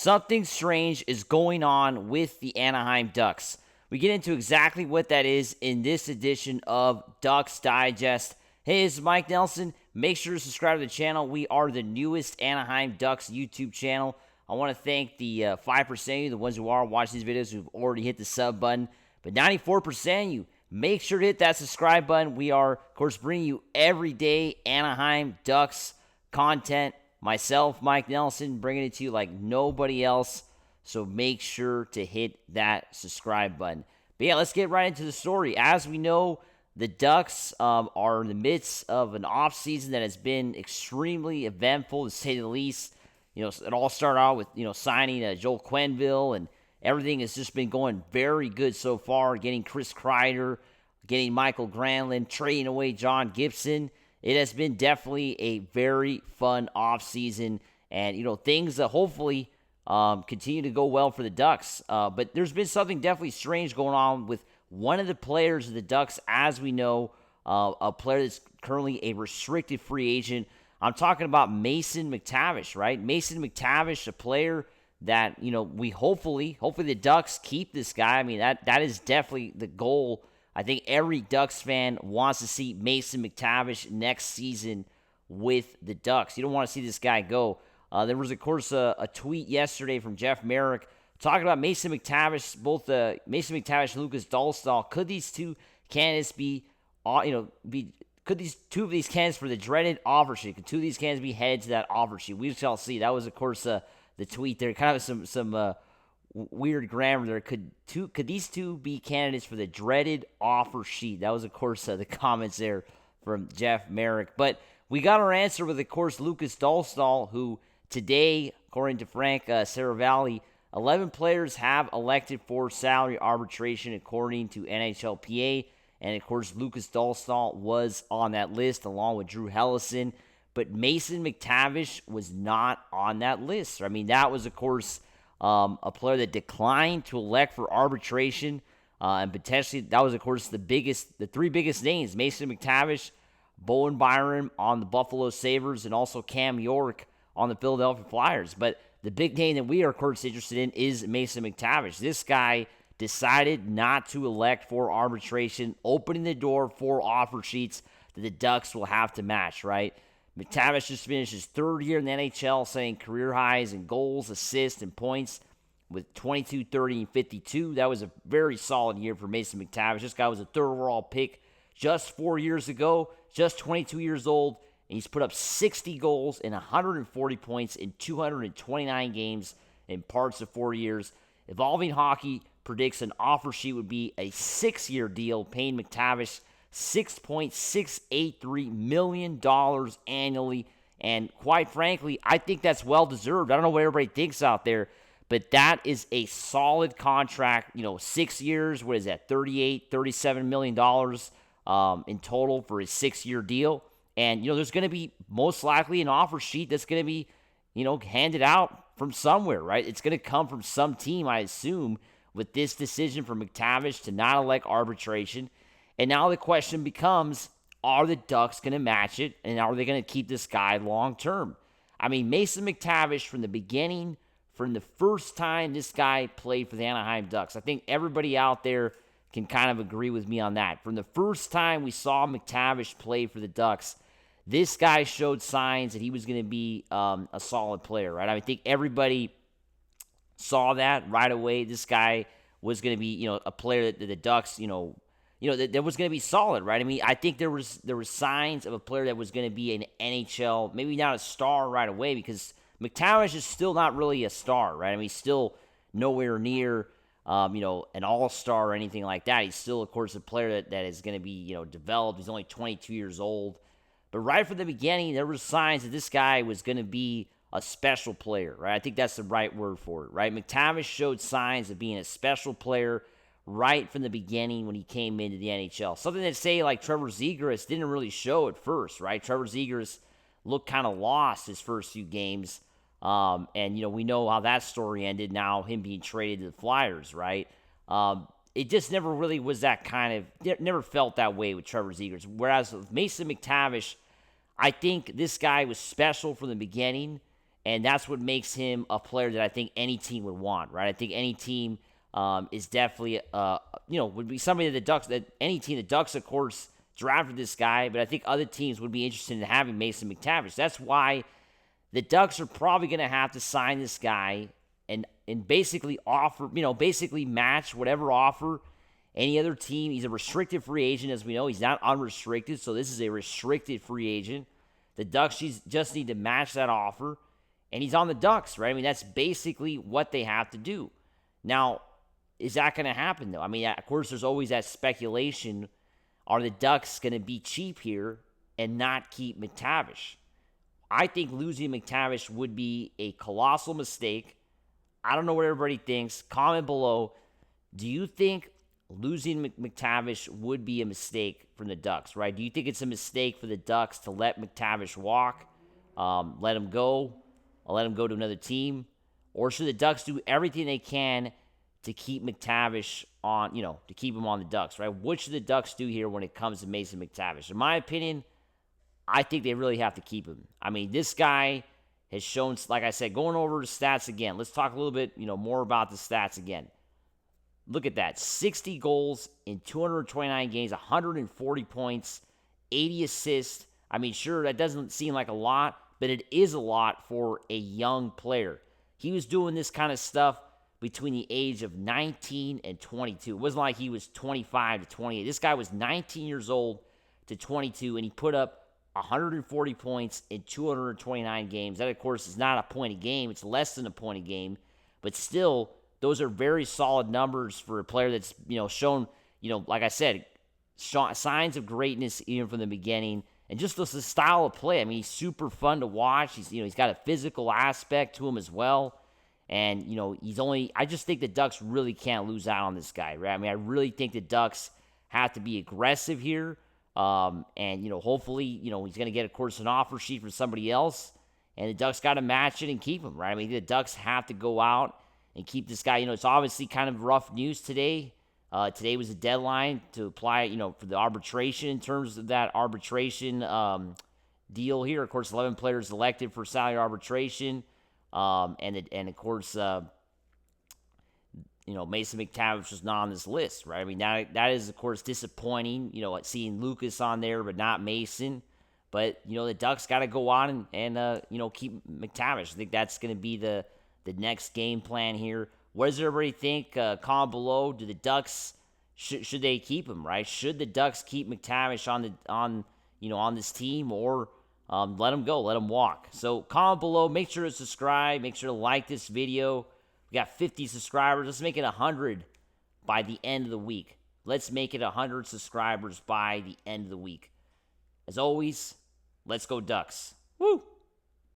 something strange is going on with the Anaheim Ducks. We get into exactly what that is in this edition of Ducks Digest. Hey, this is Mike Nelson. Make sure to subscribe to the channel. We are the newest Anaheim Ducks YouTube channel. I want to thank the 5% of you, the ones who are watching these videos, who've already hit the sub button. But 94% of you, make sure to hit that subscribe button. We are, of course, bringing you everyday Anaheim Ducks content. Myself, Mike Nelson, bringing it to you like nobody else. So make sure to hit that subscribe button. But yeah, let's get right into the story. As we know, the Ducks are in the midst of an offseason that has been extremely eventful, to say the least. You know, it all started out with, signing Joel Quenneville, and everything has just been going very good so far. Getting Chris Kreider, getting Michael Granlund, trading away John Gibson. It has been definitely a very fun offseason, and, things that hopefully continue to go well for the Ducks. But there's been something definitely strange going on with one of the players of the Ducks, as we know, a player that's currently a restricted free agent. I'm talking about Mason McTavish, right? Mason McTavish, a player that, we hopefully the Ducks keep this guy. I mean, that is definitely the goal. I think every Ducks fan wants to see Mason McTavish next season with the Ducks. You don't want to see this guy go. There was, of course, a tweet yesterday from Jeff Merrick talking about Mason McTavish, both Mason McTavish and Lucas Dahlstall. Could these two candidates could these two of these candidates for the dreaded offer sheet? Could two of these candidates be headed to that offer sheet? We shall see. That was, of course, the tweet there. Kind of some weird grammar there. Could these two be candidates for the dreaded offer sheet? That was, of course, the comments there from Jeff Merrick. But we got our answer with, of course, Lucas Dahlstall, who today, according to Frank Saravalli, 11 players have elected for salary arbitration according to NHLPA. And, of course, Lucas Dahlstall was on that list along with Drew Hellison. But Mason McTavish was not on that list. I mean, that was, of course, a player that declined to elect for arbitration. And potentially, that was, of course, the three biggest names: Mason McTavish, Bowen Byram on the Buffalo Sabres, and also Cam York on the Philadelphia Flyers. But the big name that we are, of course, interested in is Mason McTavish. This guy decided not to elect for arbitration, opening the door for offer sheets that the Ducks will have to match, right? McTavish just finished his third year in the NHL, setting career highs in goals, assists, and points with 22, 30, and 52. That was a very solid year for Mason McTavish. This guy was a third overall pick just 4 years ago, just 22 years old, and he's put up 60 goals and 140 points in 229 games in parts of 4 years. Evolving Hockey predicts an offer sheet would be a 6-year deal, paying McTavish $6.683 million annually. And quite frankly, I think that's well-deserved. I don't know what everybody thinks out there, but that is a solid contract. 6 years, what is that, $37 million in total for a 6-year deal. And, there's going to be most likely an offer sheet that's going to be, handed out from somewhere, right? It's going to come from some team, I assume, with this decision for McTavish to not elect arbitration. And now the question becomes, are the Ducks going to match it, and are they going to keep this guy long term? I mean, Mason McTavish, from the beginning, from the first time this guy played for the Anaheim Ducks, I think everybody out there can kind of agree with me on that. From the first time we saw McTavish play for the Ducks, this guy showed signs that he was going to be a solid player, right? I think everybody saw that right away. This guy was going to be, a player that the Ducks, that was going to be solid, right? I mean, I think there was signs of a player that was going to be an NHL, maybe not a star right away, because McTavish is still not really a star, right? I mean, he's still nowhere near, an all-star or anything like that. He's still, of course, a player that is going to be, developed. He's only 22 years old. But right from the beginning, there were signs that this guy was going to be a special player, right? I think that's the right word for it, right? McTavish showed signs of being a special player right from the beginning when he came into the NHL. Something that, say, like Trevor Zegras didn't really show at first, right? Trevor Zegras looked kind of lost his first few games. And, we know how that story ended now, him being traded to the Flyers, right? It just never really was that kind of, never felt that way with Trevor Zegras. Whereas with Mason McTavish, I think this guy was special from the beginning. And that's what makes him a player that I think any team would want, right? I think any team is definitely, would be somebody that any team, the Ducks, of course, drafted this guy, but I think other teams would be interested in having Mason McTavish. That's why the Ducks are probably going to have to sign this guy and basically offer, basically match whatever offer any other team. He's a restricted free agent, as we know. He's not unrestricted, so this is a restricted free agent. The Ducks just need to match that offer, and he's on the Ducks, right? I mean, that's basically what they have to do. Now, is that going to happen, though? I mean, of course, there's always that speculation. Are the Ducks going to be cheap here and not keep McTavish? I think losing McTavish would be a colossal mistake. I don't know what everybody thinks. Comment below. Do you think losing McTavish would be a mistake from the Ducks, right? Do you think it's a mistake for the Ducks to let McTavish walk, let him go, or let him go to another team? Or should the Ducks do everything they can to keep McTavish on, to keep him on the Ducks, right? What should the Ducks do here when it comes to Mason McTavish? In my opinion, I think they really have to keep him. I mean, this guy has shown, like I said, going over the stats again. Let's talk a little bit, more about the stats again. Look at that. 60 goals in 229 games, 140 points, 80 assists. I mean, sure, that doesn't seem like a lot, but it is a lot for a young player. He was doing this kind of stuff between the age of 19 and 22. It wasn't like he was 25 to 28. This guy was 19 years old to 22, and he put up 140 points in 229 games. That, of course, is not a point a game. It's less than a point a game. But still, those are very solid numbers for a player that's, shown, like I said, signs of greatness even from the beginning. And just the style of play. I mean, he's super fun to watch. He's got a physical aspect to him as well. And, I just think the Ducks really can't lose out on this guy, right? I mean, I really think the Ducks have to be aggressive here. Hopefully, he's going to get, of course, an offer sheet from somebody else, and the Ducks got to match it and keep him, right? I mean, the Ducks have to go out and keep this guy. It's obviously kind of rough news today. Today was the deadline to apply, for the arbitration in terms of that arbitration deal here. Of course, 11 players elected for salary arbitration, and of course, Mason McTavish was not on this list, right? I mean, that is, of course, disappointing, seeing Lucas on there, but not Mason. But, the Ducks got to go on and keep McTavish. I think that's going to be the next game plan here. What does everybody think? Comment below. Do the Ducks, should they keep him, right? Should the Ducks keep McTavish on this team, or let him go, let him walk? So comment below. Make sure to subscribe. Make sure to like this video. We got 50 subscribers. Let's make it 100 by the end of the week. Let's make it 100 subscribers by the end of the week. As always, let's go Ducks. Woo!